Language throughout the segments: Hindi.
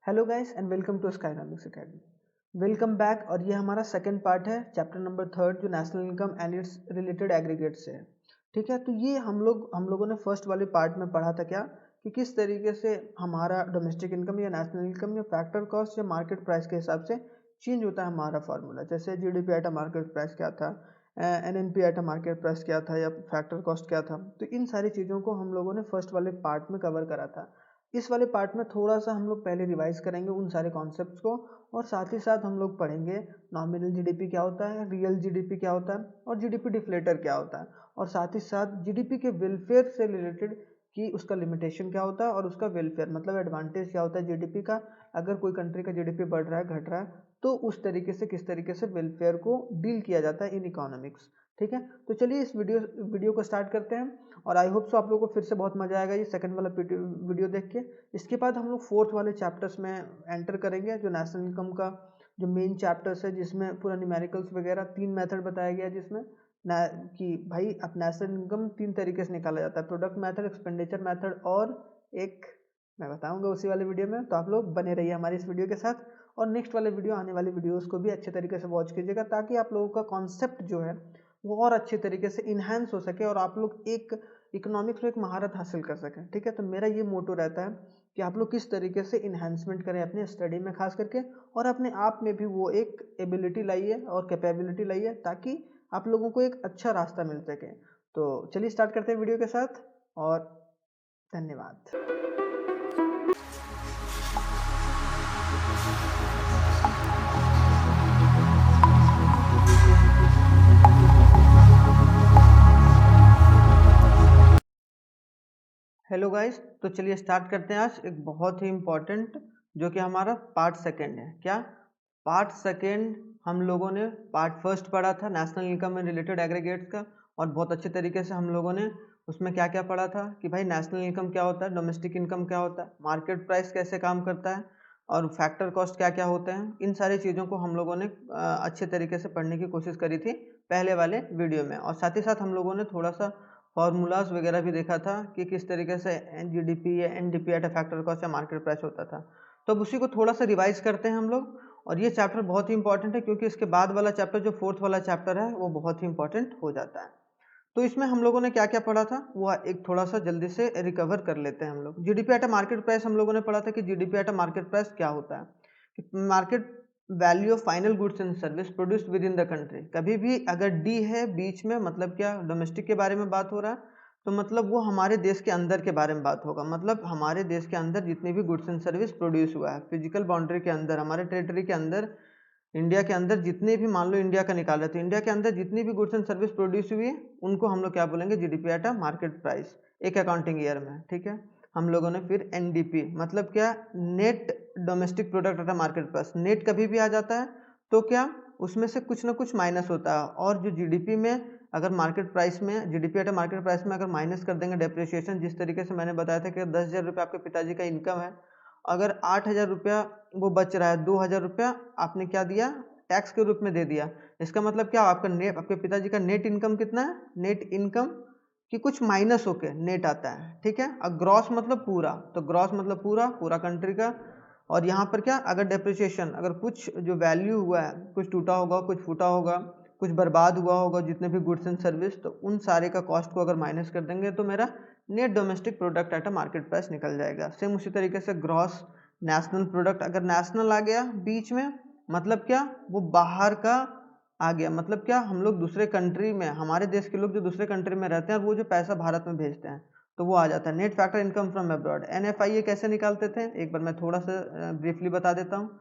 Hello guys and welcome to Skynomics academy. Welcome back. और ये हमारा सेकंड पार्ट है, चैप्टर नंबर 3 जो national income and its related aggregate से है। ठीक है, तो ये हम लोगों ने फर्स्ट वाले पार्ट में पढ़ा था क्या कि किस तरीके से हमारा डोमेस्टिक इनकम या नेशनल इनकम या फैक्टर कॉस्ट या मार्केट प्राइस के हिसाब से चेंज होता है हमारा फार्मूला। जैसे GDP at a market price क्या था, NNP eight a market price क्या था, या फैक्टर कॉस्ट क्या था। तो इन सारी चीज़ों को हम लोगों ने फर्स्ट वाले पार्ट में कवर करा था। इस वाले पार्ट में थोड़ा सा हम लोग पहले रिवाइज करेंगे उन सारे कॉन्सेप्ट्स को, और साथ ही साथ हम लोग पढ़ेंगे नॉमिनल जीडीपी क्या होता है, रियल जीडीपी क्या होता है, और जीडीपी डिफ्लेटर क्या होता है, और साथ ही साथ जीडीपी के वेलफेयर से रिलेटेड कि उसका लिमिटेशन क्या होता है और उसका वेलफेयर मतलब एडवांटेज क्या होता है जीडीपी का। अगर कोई कंट्री का जीडीपी बढ़ रहा है, घट रहा है, तो उस तरीके से किस तरीके से वेलफेयर को डील किया जाता है इन इकोनॉमिक्स। ठीक है, तो चलिए इस वीडियो को स्टार्ट करते हैं। और आई होप सो आप लोगों को फिर से बहुत मजा आएगा ये सेकंड वाला वीडियो देख के। इसके बाद हम लोग फोर्थ वाले चैप्टर्स में एंटर करेंगे, जो नेशनल इनकम का जो मेन चैप्टर्स है, जिसमें पूरा न्यूमेरिकल्स वगैरह 3 मेथड बताया गया है, जिसमें कि भाई अब नेशनल इनकम 3 तरीके से निकाला जाता है, प्रोडक्ट मेथड, एक्सपेंडिचर मेथड, और एक मैं बताऊंगा उसी वाले वीडियो में। तो आप लोग बने रहिए हमारी इस वीडियो के साथ, और नेक्स्ट वाले वीडियो, आने वाली वीडियोस को भी अच्छे तरीके से वॉच कीजिएगा, ताकि आप लोगों का कॉन्सेप्ट जो है वो और अच्छे तरीके से इन्हांस हो सके और आप लोग एक इकोनॉमिक्स में एक महारत हासिल कर सकें। ठीक है, तो मेरा ये मोटो रहता है कि आप लोग किस तरीके से इन्हांसमेंट करें अपने स्टडी में खास करके, और अपने आप में भी वो एक एबिलिटी लाइए और कैपेबिलिटी लाइए, ताकि आप लोगों को एक अच्छा रास्ता मिल सके। तो चलिए स्टार्ट करते हैं वीडियो के साथ, और धन्यवाद। हेलो गाइस, तो चलिए स्टार्ट करते हैं आज एक बहुत ही इम्पोर्टेंट, जो कि हमारा पार्ट सेकंड है। क्या पार्ट सेकंड? हम लोगों ने पार्ट फर्स्ट पढ़ा था नेशनल इनकम में रिलेटेड एग्रीगेट्स का, और बहुत अच्छे तरीके से हम लोगों ने उसमें क्या क्या पढ़ा था कि भाई नेशनल इनकम क्या होता है, डोमेस्टिक इनकम क्या होता है, मार्केट प्राइस कैसे काम करता है, और फैक्टर कॉस्ट क्या क्या होते हैं। इन सारी चीज़ों को हम लोगों ने अच्छे तरीके से पढ़ने की कोशिश करी थी पहले वाले वीडियो में, और साथ ही साथ हम लोगों ने थोड़ा सा फार्मूलाज वगैरह भी देखा था कि किस तरीके से जीडीपी या एनडीपी एट फैक्टर कॉस्ट या मार्केट प्राइस होता था। तो अब उसी को थोड़ा सा रिवाइज करते हैं हम लोग, और ये चैप्टर बहुत ही इंपॉर्टेंट है, क्योंकि इसके बाद वाला चैप्टर जो फोर्थ वाला चैप्टर है वो बहुत ही इंपॉर्टेंट हो जाता है। तो इसमें हम लोगों ने क्या क्या पढ़ा था वो एक थोड़ा सा जल्दी से रिकवर कर लेते हैं हम लोग। जीडीपी एट मार्केट प्राइस हम लोगों ने पढ़ा था कि जीडीपी एट मार्केट प्राइस क्या होता है, market value of final goods and service produced with in the country. कभी भी अगर डी है बीच में, मतलब क्या डोमेस्टिक के बारे में बात हो रहा है, तो मतलब वो हमारे देश के अंदर के बारे में बात होगा। मतलब हमारे देश के अंदर जितनी भी गुड्स एंड सर्विस प्रोड्यूस हुआ है फिजिकल बाउंड्री के अंदर, हमारे टेरिटरी के अंदर, इंडिया के अंदर जितने भी, मान लो इंडिया का निकाल रहे, तो इंडिया के अंदर जितनी भी गुड्स एंड सर्विस प्रोड्यूस हुई है उनको हम लोग क्या बोलेंगे, जीडीपी एट मार्केट प्राइस, एक अकाउंटिंग ईयर में। ठीक है, हम लोगों ने फिर एनडीपी मतलब क्या, net domestic product eight market price. Net कभी भी आ जाता है तो क्या उसमें से कुछ ना कुछ माइनस होता है, और जो जीडीपी में अगर मार्केट प्राइस में, जीडीपी एट मार्केट प्राइस में अगर माइनस कर देंगे डेप्रिसिएशन, जिस तरीके से मैंने बताया था कि 10,000 रुपये आपके पिताजी का इनकम है, अगर 8,000 रुपया वो बच रहा है, 2,000 रुपया आपने क्या दिया, टैक्स के रूप में दे दिया। इसका मतलब क्या, आपका नेट, आपके पिताजी का नेट इनकम कितना है, नेट इनकम कि कुछ माइनस होके नेट आता है। ठीक है, और ग्रॉस मतलब पूरा, तो ग्रॉस मतलब पूरा पूरा कंट्री का। और यहाँ पर क्या, अगर डेप्रिसिएशन, अगर कुछ जो वैल्यू हुआ है, कुछ टूटा होगा, कुछ फूटा होगा, कुछ बर्बाद हुआ होगा, जितने भी गुड्स एंड सर्विस, तो उन सारे का कॉस्ट को अगर माइनस कर देंगे तो मेरा net domestic product at a market price निकल जाएगा। सेम उसी तरीके से ग्रॉस नेशनल प्रोडक्ट, अगर नेशनल आ गया बीच में, मतलब क्या, वो बाहर का आ गया, मतलब क्या, हम लोग दूसरे कंट्री में, हमारे देश के लोग जो दूसरे कंट्री में रहते हैं और वो जो पैसा भारत में भेजते हैं, तो वो आ जाता है net factor income from abroad. NFIA कैसे निकालते थे, एक बार मैं थोड़ा सा ब्रीफली बता देता हूँ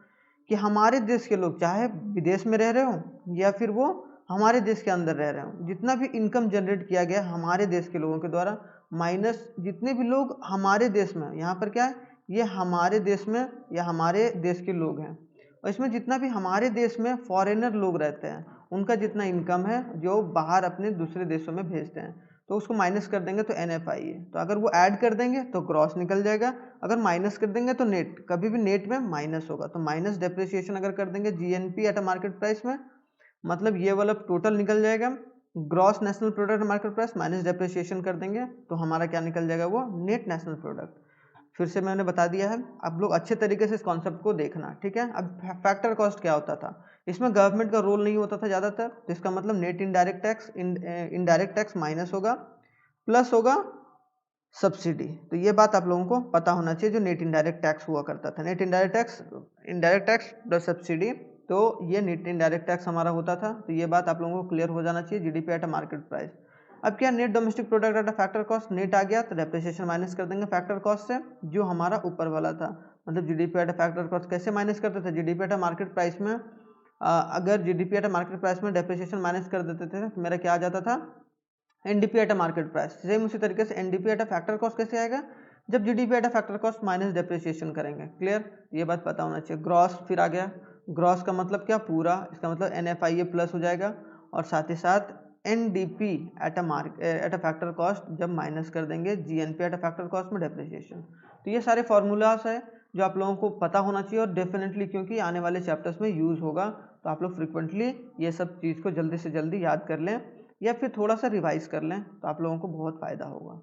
कि हमारे देश के लोग चाहे विदेश में रह रहे हो या फिर वो हमारे देश के अंदर रह रहे हो, जितना भी इनकम जनरेट किया गया हमारे देश के लोगों के द्वारा, माइनस जितने भी लोग हमारे देश में, यहाँ पर क्या है, ये हमारे देश में या हमारे देश के लोग हैं, और इसमें जितना भी हमारे देश में फॉरेनर लोग रहते हैं उनका जितना इनकम है जो बाहर अपने दूसरे देशों में भेजते हैं, तो उसको माइनस कर देंगे तो एनएफआईए। तो अगर वो ऐड कर देंगे तो ग्रॉस निकल जाएगा, अगर माइनस कर देंगे तो नेट, कभी भी नेट में माइनस होगा, तो माइनस डेप्रिसिएशन अगर कर देंगे GNP eight a market price में, मतलब ये वाला टोटल निकल जाएगा, gross national product market price minus depreciation कर देंगे तो हमारा क्या निकल जाएगा, वो नेट नेशनल प्रोडक्ट। फिर से मैंने बता दिया है, आप लोग अच्छे तरीके से इस कॉन्सेप्ट को देखना, ठीक है। अब फैक्टर कॉस्ट क्या होता था, इसमें गवर्नमेंट का रोल नहीं होता था ज़्यादातर, तो इसका मतलब नेट इनडायरेक्ट टैक्स माइनस होगा, प्लस होगा सब्सिडी। तो ये बात आप लोगों को पता होना चाहिए, जो नेट इनडायरेक्ट टैक्स हुआ करता था, net indirect tax plus subsidy, तो ये नेट इनडायरेक्ट टैक्स हमारा होता था। तो ये बात आप लोगों को क्लियर हो जाना चाहिए, GDP at a market price. अब क्या, net domestic product at a factor cost, net आ गया तो डेप्रिसिएशन माइनस कर देंगे फैक्टर कॉस्ट से, जो हमारा ऊपर वाला था। मतलब GDP at a factor cost कैसे माइनस करते थे, GDP at a market price में अगर GDP at a market price में डेप्रिसिएशन माइनस कर देते थे तो मेरा क्या आ जाता था, NDP at a market price. Same उसी तरीके से NDP at a factor cost कैसे आएगा, जब GDP at a factor cost minus depreciation करेंगे। क्लियर, ये बात पता होना चाहिए। ग्रॉस फिर आ गया, ग्रॉस का मतलब क्या, पूरा, इसका मतलब एनएफआईए प्लस हो जाएगा, और साथ ही साथ NDP at a factor cost जब माइनस कर देंगे GNP eight a factor cost में डेप्रिसिएशन। तो ये सारे फॉर्मूलाज है जो आप लोगों को पता होना चाहिए, और डेफिनेटली क्योंकि आने वाले चैप्टर्स में यूज होगा, तो आप लोग फ्रिक्वेंटली ये सब चीज़ को जल्दी से जल्दी याद कर लें या फिर थोड़ा सा रिवाइज कर लें, तो आप लोगों को बहुत फायदा होगा।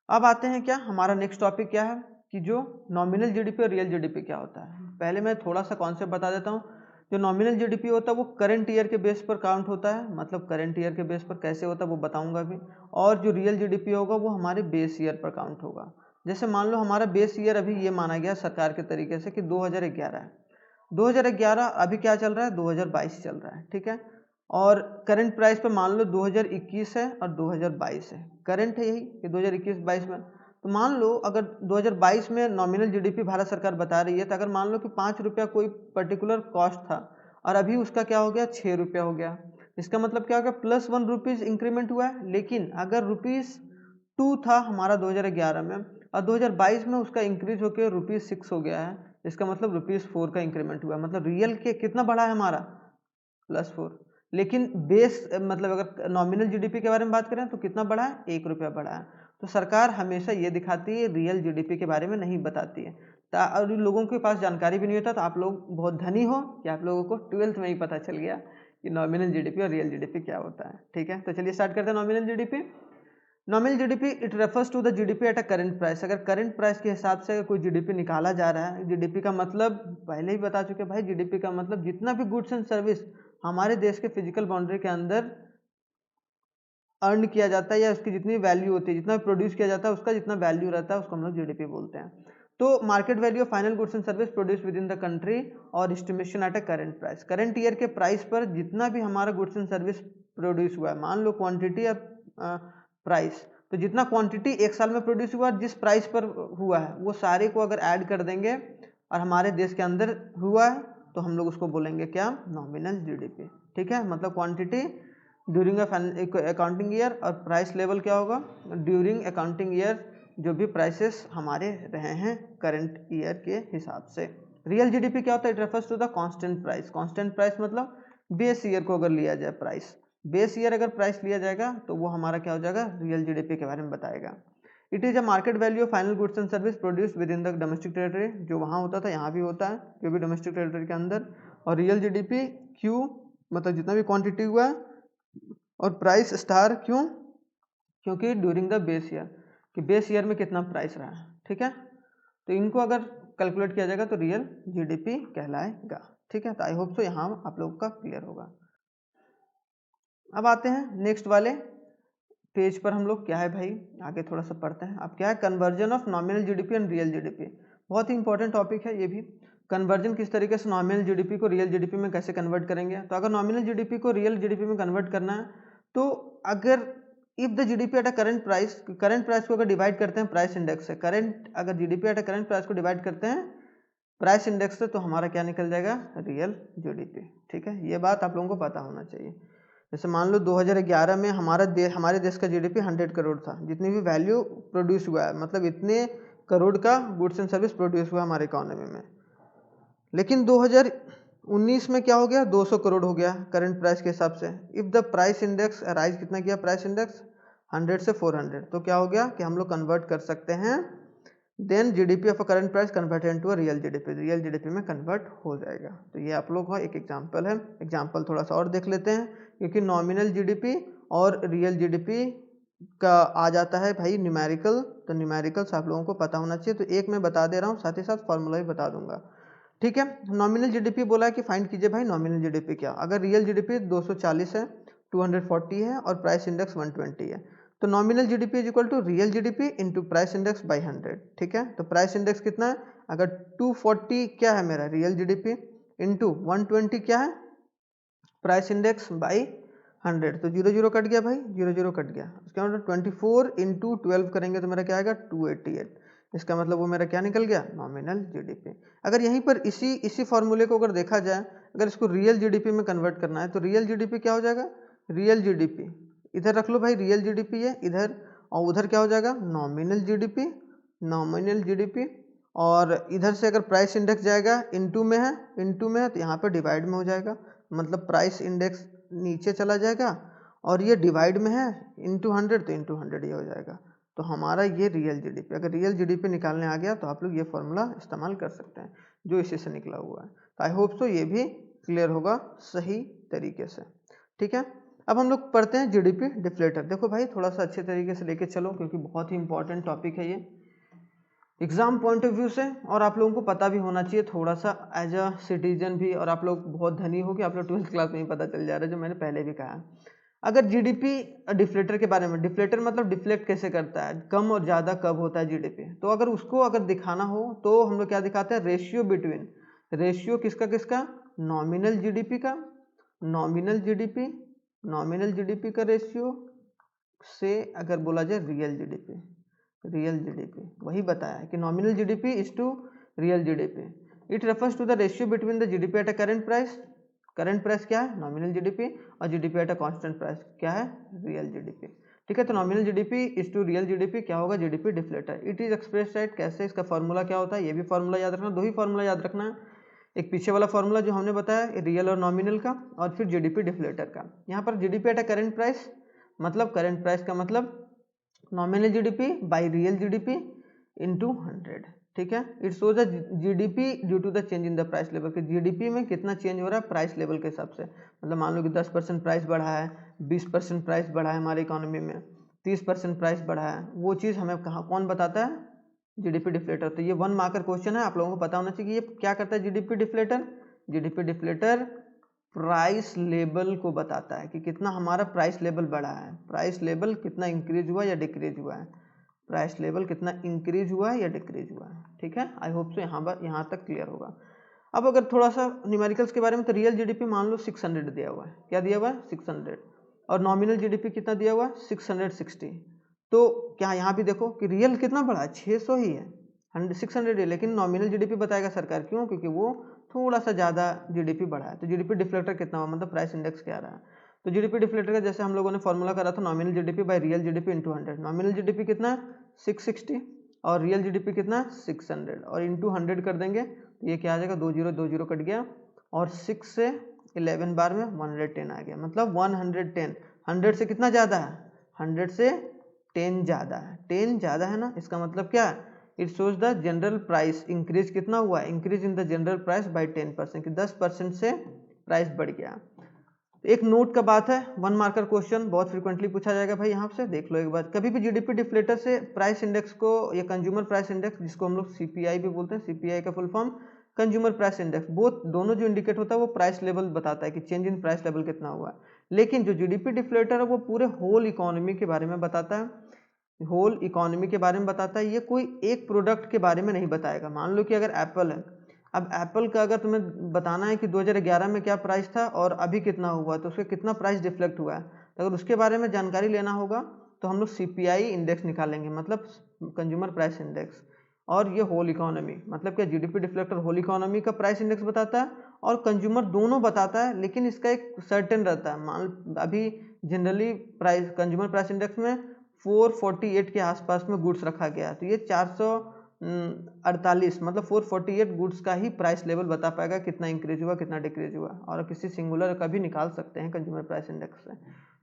अब आते हैं क्या, हमारा नेक्स्ट टॉपिक क्या है कि जो नॉमिनल जीडीपी और रियल जीडीपी क्या होता है। पहले मैं थोड़ा सा कॉन्सेप्ट बता देता हूँ। जो नॉमिनल जीडीपी होता है वो करंट ईयर के बेस पर काउंट होता है, मतलब करंट ईयर के बेस पर कैसे होता है वो बताऊंगा अभी। और जो रियल जीडीपी होगा वो हमारे बेस ईयर पर काउंट होगा। जैसे मान लो हमारा बेस ईयर अभी ये माना गया सरकार के तरीके से कि 2011 है, 2011 अभी क्या चल रहा है, 2022 चल रहा है, ठीक है। और करंट प्राइस पे मान लो 2021 है और 2022 है, करंट है यही कि 2021-22 में। तो मान लो अगर 2022 में नॉमिनल जीडीपी भारत सरकार बता रही है, तो अगर मान लो कि 5 रुपया कोई पर्टिकुलर कॉस्ट था और अभी उसका क्या हो गया, 6 रुपया हो गया, इसका मतलब क्या हो गया, प्लस 1 रुपीज़ इंक्रीमेंट हुआ है। लेकिन अगर ₹2 था हमारा 2011 में और 2022 में उसका इंक्रीज होकर ₹6 हो गया है, इसका मतलब ₹4 का इंक्रीमेंट हुआ है। मतलब रियल के कितना बढ़ा है हमारा, +4। लेकिन बेस मतलब अगर नॉमिनल जीडीपी के बारे में बात करें तो कितना बढ़ा है, 1 रुपया बढ़ा है। तो सरकार हमेशा ये दिखाती है, रियल जीडीपी के बारे में नहीं बताती है। और लोगों के पास जानकारी भी नहीं होता, तो आप लोग बहुत धनी हो कि आप लोगों को 12th में ही पता चल गया कि नॉमिनल जीडीपी और रियल जीडीपी क्या होता है, ठीक है। तो चलिए स्टार्ट करते हैं nominal GDP. Nominal GDP it refers to the GDP at a current price. अगर करंट प्राइस के हिसाब से अगर कोई जीडीपी निकाला जा रहा है, जीडीपी का मतलब पहले ही बता चुके भाई, जीडीपी का मतलब जितना भी गुड्स एंड सर्विस हमारे देश के फिजिकल बाउंड्री के अंदर अर्न किया जाता है या उसकी जितनी वैल्यू होती है, जितना प्रोड्यूस किया जाता है उसका जितना वैल्यू रहता है, उसको हम लोग जीडीपी बोलते हैं। तो market value of final goods and service produce within the country और estimation at a current price. Current year के प्राइस पर जितना भी हमारा गुड्स एंड सर्विस प्रोड्यूस हुआ है, मान लो क्वांटिटी या प्राइस, तो जितना क्वांटिटी एक साल में प्रोड्यूस हुआ जिस प्राइस पर हुआ है वो सारे को अगर ऐड कर देंगे और हमारे देश के अंदर हुआ है, तो हम लोग उसको बोलेंगे क्या, नॉमिनल जीडीपी, ठीक है। मतलब क्वांटिटी ड्यूरिंग अकाउंटिंग ईयर और प्राइस लेवल क्या होगा, ड्यूरिंग अकाउंटिंग ईयर जो भी प्राइसेस हमारे रहे हैं करंट ईयर के हिसाब से। रियल जीडीपी क्या होता है, it refers to the constant price. Constant price मतलब बेस ईयर को अगर लिया जाए प्राइस, बेस ईयर अगर प्राइस लिया जाएगा तो वो हमारा क्या हो जाएगा, रियल जीडीपी के बारे में बताएगा। It is a market value of final goods and service produce within the domestic territory. जो वहाँ होता था यहाँ भी होता है, जो भी डोमेस्टिक टेरिटरी के अंदर। और रियल जीडीपी क्यू मतलब जितना भी क्वांटिटी हुआ है, और प्राइस स्टार क्यों, क्योंकि ड्यूरिंग द बेस ईयर, कि बेस ईयर में कितना प्राइस रहा है, ठीक है। तो इनको अगर कैलकुलेट किया जाएगा तो रियल जीडीपी कहलाएगा, ठीक है। तो आई होप सो यहाँ आप लोगों का क्लियर होगा। अब आते हैं नेक्स्ट वाले पेज पर, हम लोग क्या है भाई आगे थोड़ा सा पढ़ते हैं। अब क्या है, conversion of nominal GDP and real GDP. बहुत ही इंपॉर्टेंट टॉपिक है ये भी। कन्वर्जन किस तरीके से नॉमिनल जीडीपी को रियल जीडीपी में कैसे कन्वर्ट करेंगे। तो अगर नॉमिनल जीडीपी को रियल जीडीपी में कन्वर्ट करना है, तो अगर if the GDP at a current price को अगर डिवाइड करते हैं प्राइस इंडेक्स से, अगर GDP at a current price को डिवाइड करते हैं प्राइस इंडेक्स से, तो हमारा क्या निकल जाएगा, रियल जीडीपी, ठीक है। ये बात आप लोगों को पता होना चाहिए। जैसे मान लो 2011 में हमारे देश का जीडीपी 100 करोड़ था, जितनी भी वैल्यू प्रोड्यूस हुआ है, मतलब इतने करोड़ का गुड्स एंड सर्विस प्रोड्यूस हुआ हमारे इकोनॉमी में। लेकिन 2019 में क्या हो गया, 200 करोड़ हो गया करंट प्राइस के हिसाब से। If the price index rise, कितना किया प्राइस इंडेक्स, 100 से 400, तो क्या हो गया कि हम लोग कन्वर्ट कर सकते हैं, then GDP of a current price converted into a real GDP में कन्वर्ट हो जाएगा। तो ये आप लोग का एक एग्जांपल है। एग्जांपल थोड़ा सा और देख लेते हैं, क्योंकि नॉमिनल जीडीपी और रियल जीडीपी का आ जाता है भाई न्यूमेरिकल, तो न्यूमेरिकल्स आप लोगों को पता होना चाहिए, तो एक मैं बता दे रहा हूँ, साथ ही साथ फॉर्मूला भी बता दूंगा। ठीक है, नॉमिनल जीडीपी बोला है कि फाइंड कीजिए भाई नॉमिनल जीडीपी क्या, अगर रियल जीडीपी 240 है, 240 है और प्राइस इंडेक्स 120 है, तो nominal GDP is equal to real GDP into price index by 100। ठीक है, तो प्राइस इंडेक्स कितना है, अगर 240 क्या है मेरा रियल जीडीपी इंटू 120 क्या है प्राइस इंडेक्स बाई 100, तो 0 0 कट गया भाई, 0 0 कट गया, इसका मतलब 24 इंटू 12 करेंगे तो मेरा क्या आएगा 288, इसका मतलब वो मेरा क्या निकल गया नॉमिनल जीडीपी। अगर यहीं पर इसी फॉर्मूले को अगर देखा जाए, अगर इसको रियल जीडीपी में कन्वर्ट करना है तो रियल जीडीपी क्या हो जाएगा, रियल जीडीपी इधर रख लो भाई, रियल जीडीपी है इधर, और उधर क्या हो जाएगा नॉमिनल जीडीपी, नॉमिनल जीडीपी, और इधर से अगर प्राइस इंडेक्स जाएगा इनटू में है, इनटू में है तो यहाँ पर डिवाइड में हो जाएगा, मतलब प्राइस इंडेक्स नीचे चला जाएगा और ये डिवाइड में है इनटू 100 तो इनटू 100 ये हो जाएगा, तो हमारा ये रियल जीडीपी, अगर रियल जीडीपी निकालने आ गया तो आप लोग ये फॉर्मूला इस्तेमाल कर सकते हैं जो इसी से निकला हुआ है। तो आई होप सो ये भी क्लियर होगा सही तरीके से। ठीक है, अब हम लोग पढ़ते हैं जीडीपी डिफ्लेटर। देखो भाई थोड़ा सा अच्छे तरीके से लेके चलो क्योंकि बहुत ही इंपॉर्टेंट टॉपिक है ये एग्जाम पॉइंट ऑफ व्यू से, और आप लोगों को पता भी होना चाहिए थोड़ा सा एज अ सिटीजन भी, और आप लोग बहुत धनी हो कि आप लोग 12th क्लास में ही पता चल जा रहा है जो मैंने पहले भी कहा। अगर जीडीपी डिफ्लेटर के बारे में, डिफ्लेटर मतलब डिफ्लेक्ट कैसे करता है, कम और ज़्यादा कब होता है जीडीपी, तो अगर उसको अगर दिखाना हो तो हम लोग क्या दिखाते हैं, रेशियो बिटवीन, रेशियो किसका किसका, नॉमिनल जीडीपी का, नॉमिनल जीडीपी, नॉमिनल जीडीपी का रेशियो से अगर बोला जाए रियल जीडीपी, रियल जीडीपी वही बताया है कि nominal GDP is to real GDP, it refers to the ratio between the GDP at a current price, current price क्या है नॉमिनल जीडीपी, और GDP at a constant price क्या है रियल जीडीपी। ठीक है, तो nominal GDP is to real GDP क्या होगा, GDP deflator, it is expressed at, कैसे, इसका फॉर्मूला क्या होता है, ये भी फॉर्मूला याद रखना, दो ही फॉर्मूला याद रखना है, एक पीछे वाला फॉर्मूला जो हमने बताया रियल और नॉमिनल का, और फिर जीडीपी डिफ्लेटर का। यहाँ पर GDP at a current price मतलब करंट प्राइस का मतलब nominal GDP by real GDP into 100। ठीक है, it shows the GDP due to the change in the price level, कि जीडीपी में कितना चेंज हो रहा है प्राइस लेवल के हिसाब से, मतलब मान लो कि 10% प्राइस बढ़ा है, 20% प्राइस बढ़ा है हमारी इकोनॉमी में, 30% प्राइस बढ़ा है, वो चीज़ हमें कहाँ कौन बताता है, जीडीपी डिफ्लेटर। तो ये 1 मार्कर क्वेश्चन है, आप लोगों को पता होना चाहिए कि ये क्या करता है GDP deflator, GDP deflator price level को बताता है कि कितना हमारा प्राइस लेवल बढ़ा है, प्राइस लेवल कितना इंक्रीज हुआ या डिक्रीज हुआ है, प्राइस लेवल कितना इंक्रीज हुआ है या डिक्रीज हुआ है। ठीक है, आई होप सो यहाँ तक क्लियर होगा। अब अगर थोड़ा सा न्यूमेरिकल्स के बारे में, तो रियल जीडीपी मान लो 600 दिया हुआ है, क्या दिया हुआ है 600, और नॉमिनल जीडीपी कितना दिया हुआ है 660, तो क्या यहाँ भी देखो कि रियल कितना बढ़ा है 600 ही है, 600 है, लेकिन नॉमिनल जीडीपी बताएगा सरकार, क्यों, क्योंकि वो थोड़ा सा ज़्यादा जीडीपी बढ़ा है, तो जीडीपी डिफ्लेक्टर कितना हुआ, मतलब प्राइस इंडेक्स क्या रहा है, तो जीडीपी डिफ्लेक्टर का जैसे हम लोगों ने फॉर्मूला करा था nominal GDP by real GDP into 100, nominal GDP कितना है 660 और रियल जीडीपी कितना है 600, और इंटू 100 कर देंगे तो ये क्या आ जाएगा, 2 0 कट गया, और 6 से 11 बार में 110 आ गया, मतलब 110, 100 से कितना ज़्यादा है, 100 से 10 ज़्यादा है, 10 ज़्यादा है ना, इसका मतलब क्या है, it shows the general price increase कितना हुआ है, increase in the general price by 10%, कि 10% से प्राइस बढ़ गया। तो एक नोट का बात है, 1 मार्कर क्वेश्चन बहुत फ्रिक्वेंटली पूछा जाएगा भाई, यहाँ से देख लो एक बार, कभी भी जीडीपी डिफ्लेटर से प्राइस इंडेक्स को, या कंज्यूमर प्राइस इंडेक्स जिसको हम लोग सीपीआई भी बोलते हैं, सीपीआई का full form consumer price index, both दोनों जो इंडिकेट होता है वो प्राइस लेवल बताता है कि चेंज इन प्राइस लेवल कितना हुआ है, लेकिन जो जीडीपी डिफ्लेटर है वो पूरे होल इकोनॉमी के बारे में बताता है, होल इकोनॉमी के बारे में बताता है, ये कोई एक प्रोडक्ट के बारे में नहीं बताएगा। मान लो कि अगर एप्पल है, अब एप्पल का अगर तुम्हें बताना है कि 2011 में क्या प्राइस था और अभी कितना हुआ, तो उसका कितना प्राइस डिफ्लेक्ट हुआ है, तो अगर उसके बारे में जानकारी लेना होगा तो हम लोग सीपीआई इंडेक्स निकालेंगे, मतलब कंज्यूमर प्राइस इंडेक्स, और ये होल इकोनॉमी, मतलब क्या जीडीपी डिफ्लेक्टर होल इकोनॉमी का प्राइस इंडेक्स बताता है और कंज्यूमर दोनों बताता है, लेकिन इसका एक सर्टेन रहता है, मान अभी generally price consumer price index में 448 के आसपास में गुड्स रखा गया है, तो ये 448 मतलब 448 गुड्स का ही प्राइस लेवल बता पाएगा कितना इंक्रीज हुआ कितना डिक्रीज हुआ, और किसी सिंगुलर का भी निकाल सकते हैं कंज्यूमर प्राइस इंडेक्स से,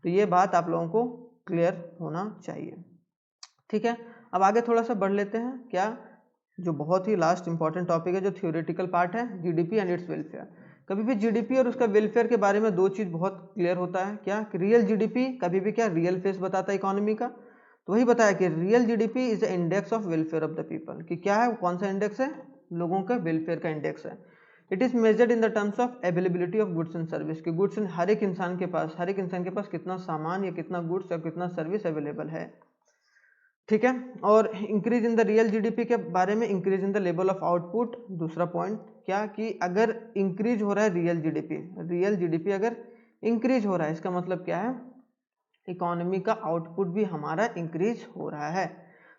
तो ये बात आप लोगों को क्लियर होना चाहिए। ठीक है, अब आगे थोड़ा सा बढ़ लेते हैं, क्या जो बहुत ही लास्ट इंपॉर्टेंट टॉपिक है, जो थ्योरेटिकल पार्ट है, जीडीपी एंड इट्स वेलफेयर। कभी भी जीडीपी और उसका वेलफेयर के बारे में दो चीज़ बहुत क्लियर होता है, क्या, रियल जीडीपी कभी भी क्या रियल फेस बताता है इकोनॉमी का, तो वही बताया कि real GDP is the index of welfare of the people, कि क्या है, कौन सा इंडेक्स है, लोगों का वेलफेयर का इंडेक्स है। It is measured in the terms of availability of goods and service, कि गुड्स हर एक इंसान के पास कितना सामान या कितना गुड्स या कितना सर्विस अवेलेबल है, ठीक है। और increase in the real GDP के बारे में, increase in the level of output, दूसरा पॉइंट क्या, कि अगर इंक्रीज हो रहा है रियल जीडीपी अगर इंक्रीज हो रहा है, इसका मतलब क्या है, इकोनॉमी का आउटपुट भी हमारा इंक्रीज हो रहा है।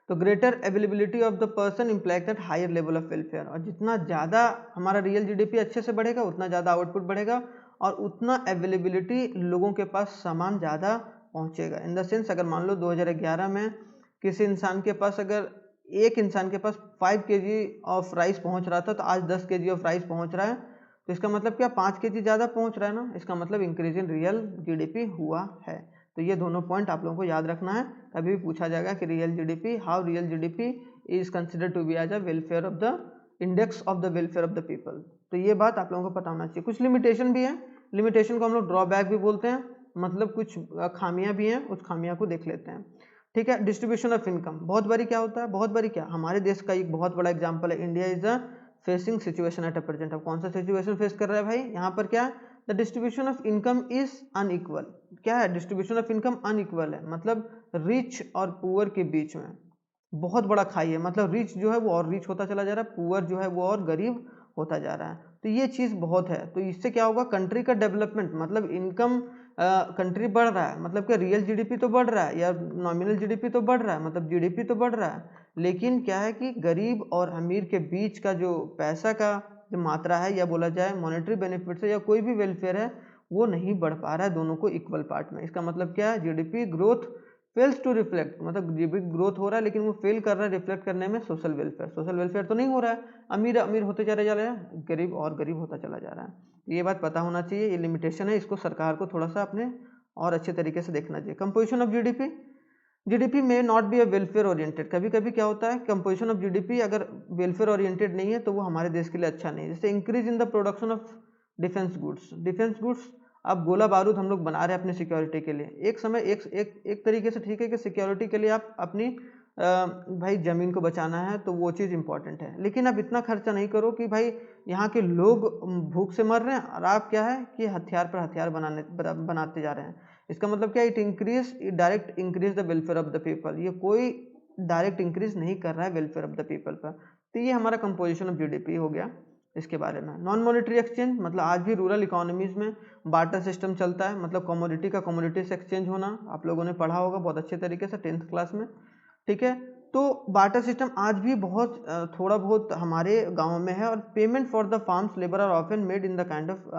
तो greater availability of the person implies that higher level of welfare, और जितना ज़्यादा हमारा रियल जीडीपी अच्छे से बढ़ेगा उतना ज़्यादा आउटपुट बढ़ेगा और उतना अवेलेबिलिटी, लोगों के पास सामान ज़्यादा पहुँचेगा। इन द सेंस, अगर मान लो 2011 में किसी इंसान के पास, अगर एक इंसान के पास 5 kg ऑफ राइस पहुँच रहा था, तो आज 10 kg ऑफ राइस पहुँच रहा है, तो इसका मतलब क्या, 5 kg ज़्यादा पहुँच रहा है ना, इसका मतलब इंक्रीज इन रियल जीडीपी हुआ है। तो ये दोनों पॉइंट आप लोगों को याद रखना है, कभी भी पूछा जाएगा कि real GDP, how real GDP is considered to be as a welfare of the index of the welfare of the people. तो ये बात आप लोगों को पता होना चाहिए। कुछ लिमिटेशन भी है, लिमिटेशन को हम लोग ड्रॉबैक भी बोलते हैं, मतलब कुछ खामियां भी हैं, उस खामियां को देख लेते हैं, ठीक है। डिस्ट्रीब्यूशन ऑफ इनकम, बहुत बारी क्या होता है, बहुत बारी क्या, हमारे देश का एक बहुत बड़ा एग्जाम्पल है, India is a facing situation at a present. अब कौन सा सिचुएशन फेस कर रहा है भाई, यहाँ पर क्या, the distribution of income is unequal. क्या है, डिस्ट्रीब्यूशन ऑफ इनकम अनइक्वल है, मतलब रिच और पुअर के बीच में बहुत बड़ा खाई है, मतलब रिच जो है वो और रिच होता चला जा रहा है, पुअर जो है वो और गरीब होता जा रहा है। तो ये चीज़ बहुत है, तो इससे क्या होगा, कंट्री का डेवलपमेंट, मतलब इनकम कंट्री बढ़ रहा है, मतलब कि रियल जीडीपी तो बढ़ रहा है या नॉमिनल जीडीपी तो बढ़ रहा है, मतलब जीडीपी तो बढ़ रहा है, लेकिन क्या है कि गरीब और अमीर के बीच का जो पैसा का जो मात्रा है, या बोला जाए मॉनेटरी बेनिफिट है या कोई भी वेलफेयर है, वो नहीं बढ़ पा रहा है दोनों को इक्वल पार्ट में। इसका मतलब क्या है, GDP growth fails to reflect, मतलब जीडीपी ग्रोथ हो रहा है लेकिन वो फेल कर रहा है रिफ्लेक्ट करने में सोशल वेलफेयर तो नहीं हो रहा है, अमीर अमीर होते चले जा रहे हैं, गरीब और गरीब होता चला जा रहा है। ये बात पता होना चाहिए, ये लिमिटेशन है, इसको सरकार को थोड़ा सा अपने और अच्छे तरीके से देखना चाहिए। कंपोजिशन ऑफ जीडीपी में not be a welfare oriented, कभी कभी क्या होता है, कंपोजिशन ऑफ जीडीपी अगर वेलफेयर ओरिएंटेड नहीं है तो वो हमारे देश के लिए अच्छा नहीं है। जैसे increase in the production of defence goods, अब गोला बारूद हम लोग बना रहे हैं अपनी सिक्योरिटी के लिए, एक समय एक तरीके से ठीक है कि सिक्योरिटी के लिए आप अपनी भाई ज़मीन को बचाना है तो वो चीज़ इंपॉर्टेंट है, लेकिन अब इतना खर्चा नहीं करो कि भाई यहाँ के लोग भूख से मर रहे हैं और आप क्या है कि हथियार पर हथियार बनाते जा रहे हैं। इसका मतलब क्या, it direct increase the welfare of the people, ये कोई डायरेक्ट इंक्रीज नहीं कर रहा है वेलफेयर ऑफ द पीपल पर। तो ये हमारा कंपोजिशन ऑफ जीडीपी हो गया इसके बारे में। नॉन मॉनेटरी एक्सचेंज, मतलब आज भी रूरल इकोनॉमीज में बार्टर सिस्टम चलता है, मतलब कमोडिटी का कमोडिटी से एक्सचेंज होना, आप लोगों ने पढ़ा होगा बहुत अच्छे तरीके से 10th क्लास में, ठीक है। तो बार्टर सिस्टम आज भी बहुत थोड़ा बहुत हमारे गाँव में है, और payment for the farms labour are often made in the kind of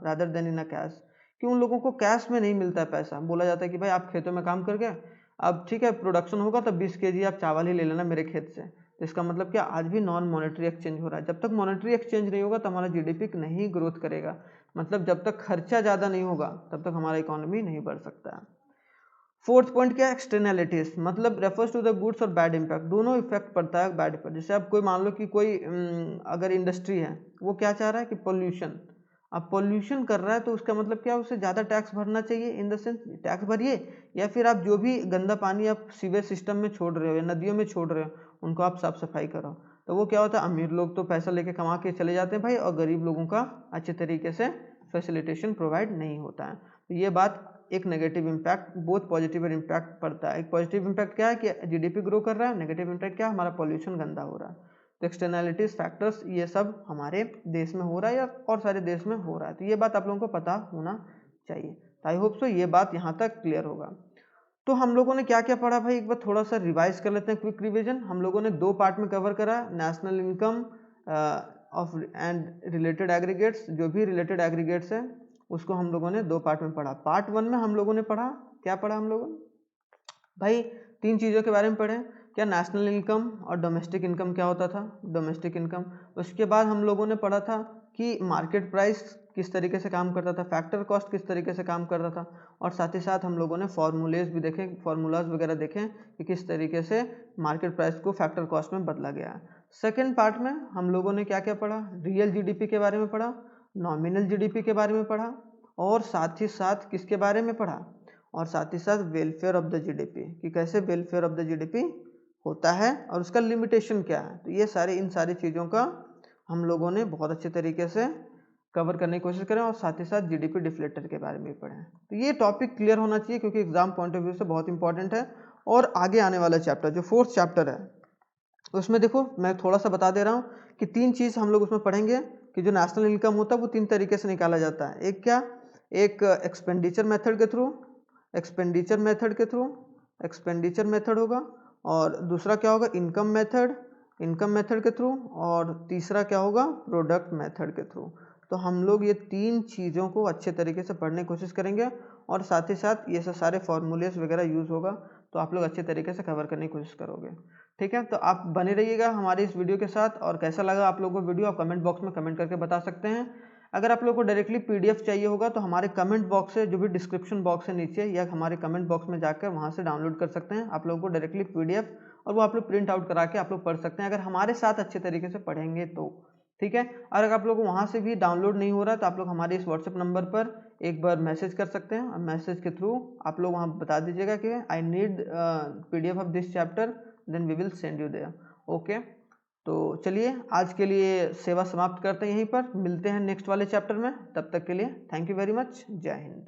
rather than in a cash, कि उन लोगों को कैश में नहीं मिलता है पैसा, बोला जाता है कि भाई आप खेतों में काम कर गए, अब ठीक है प्रोडक्शन होगा तो 20 kg आप चावल ही ले लेना मेरे खेत से। तो इसका मतलब क्या, आज भी नॉन मॉनेटरी एक्सचेंज हो रहा है। जब तक मॉनेटरी एक्सचेंज नहीं होगा तो हमारा जीडीपी नहीं ग्रोथ करेगा, मतलब जब तक खर्चा ज़्यादा नहीं होगा तब तक हमारा इकोनॉमी नहीं बढ़ सकता है। फोर्थ पॉइंट क्या है, एक्सटर्नैलिटीज, मतलब रेफर्स टू द गुड्स और बैड इम्पैक्ट, दोनों इफेक्ट पड़ता है बैड पर। जैसे अब कोई मान लो कि कोई अगर इंडस्ट्री है वो क्या चाह रहा है कि पोल्यूशन, अब पोल्यूशन कर रहा है तो उसका मतलब क्या, उसे ज़्यादा टैक्स भरना चाहिए, इन द सेंस टैक्स भरिए, या फिर आप जो भी गंदा पानी आप सीवेज सिस्टम में छोड़ रहे हो या नदियों में छोड़ रहे हो उनको आप साफ सफाई करो। तो वो क्या होता है, अमीर लोग तो पैसा लेके कमा के चले जाते हैं भाई, और गरीब लोगों का अच्छे तरीके से फैसिलिटेशन प्रोवाइड नहीं होता है। तो ये बात एक नेगेटिव इम्पैक्ट, बहुत पॉजिटिव इम्पैक्ट पड़ता है। एक पॉजिटिव इम्पैक्ट क्या है कि जीडीपी ग्रो कर रहा है, नेगेटिव इम्पैक्ट क्या है, हमारा पॉल्यूशन गंदा हो रहा है। तो एक्सटर्नैलिटीज फैक्टर्स ये सब हमारे देश में हो रहा है या और सारे देश में हो रहा है, तो ये बात आप लोगों को पता होना चाहिए। आई होप सो ये बात यहाँ तक क्लियर होगा। तो हम लोगों ने क्या क्या पढ़ा भाई, एक बार थोड़ा सा रिवाइज कर लेते हैं, क्विक रिवीजन। हम लोगों ने 2 पार्ट में कवर करा, national income of and related aggregates, जो भी रिलेटेड एग्रीगेट्स है उसको हम लोगों ने 2 पार्ट में पढ़ा। पार्ट 1 में हम लोगों ने पढ़ा, क्या पढ़ा हम लोगों ने भाई, 3 चीज़ों के बारे में पढ़े, क्या नेशनल इनकम और डोमेस्टिक इनकम क्या होता था, डोमेस्टिक इनकम। उसके बाद हम लोगों ने पढ़ा था कि मार्केट प्राइस किस तरीके से काम करता था, फैक्टर कॉस्ट किस तरीके से काम करता था, और साथ ही साथ हम लोगों ने फार्मूलेज भी देखे, फार्मूलाज वगैरह देखें कि किस तरीके से मार्केट प्राइस को फैक्टर कॉस्ट में बदला गया। सेकेंड पार्ट में हम लोगों ने क्या क्या पढ़ा, रियल जीडीपी के बारे में पढ़ा, नॉमिनल जीडीपी के बारे में पढ़ा, और साथ ही साथ किसके बारे में पढ़ा, और साथ ही साथ वेलफेयर ऑफ द जीडीपी, कि कैसे वेलफेयर ऑफ द जीडीपी होता है और उसका लिमिटेशन क्या है। तो ये इन सारी चीज़ों का हम लोगों ने बहुत अच्छे तरीके से कवर करने की कोशिश करें और साथ ही साथ जीडीपी डिफ्लेटर के बारे में पढ़ें। तो ये टॉपिक क्लियर होना चाहिए क्योंकि एग्जाम पॉइंट ऑफ व्यू से बहुत इंपॉर्टेंट है। और आगे आने वाला चैप्टर जो 4th चैप्टर है उसमें देखो मैं थोड़ा सा बता दे रहा हूँ कि 3 चीज़ हम लोग उसमें पढ़ेंगे कि जो नेशनल इनकम होता है वो 3 तरीके से निकाला जाता है। एक क्या, एक एक्सपेंडिचर मेथड के थ्रू, एक्सपेंडिचर मेथड होगा, और दूसरा क्या होगा इनकम मेथड के थ्रू, और तीसरा क्या होगा प्रोडक्ट मेथड के थ्रू। तो हम लोग ये 3 चीज़ों को अच्छे तरीके से पढ़ने की कोशिश करेंगे और साथ ही साथ ये सारे फॉर्मूलेस वगैरह यूज़ होगा, तो आप लोग अच्छे तरीके से कवर करने की कोशिश करोगे। ठीक है, तो आप बने रहिएगा हमारे इस वीडियो के साथ। और कैसा लगा आप लोगों को वीडियो आप कमेंट बॉक्स में कमेंट करके बता सकते हैं। अगर आप लोग को डायरेक्टली पीडीएफ चाहिए होगा तो हमारे कमेंट बॉक्स से, जो भी डिस्क्रिप्शन बॉक्स है नीचे, या हमारे कमेंट बॉक्स में जाकर वहाँ से डाउनलोड कर सकते हैं आप लोगों को डायरेक्टली पीडीएफ, और वो आप लोग प्रिंट आउट करा के आप लोग पढ़ सकते हैं अगर हमारे साथ अच्छे तरीके से पढ़ेंगे तो। ठीक है, और अगर आप लोग वहाँ से भी डाउनलोड नहीं हो रहा तो आप लोग हमारे इस व्हाट्सएप नंबर पर एक बार मैसेज कर सकते हैं, और मैसेज के थ्रू आप लोग वहाँ बता दीजिएगा कि I need PDF of this chapter, then we will send you there. Okay, तो चलिए आज के लिए सेवा समाप्त करते हैं यहीं पर, मिलते हैं नेक्स्ट वाले चैप्टर में। तब तक के लिए थैंक यू वेरी मच, जय हिंद।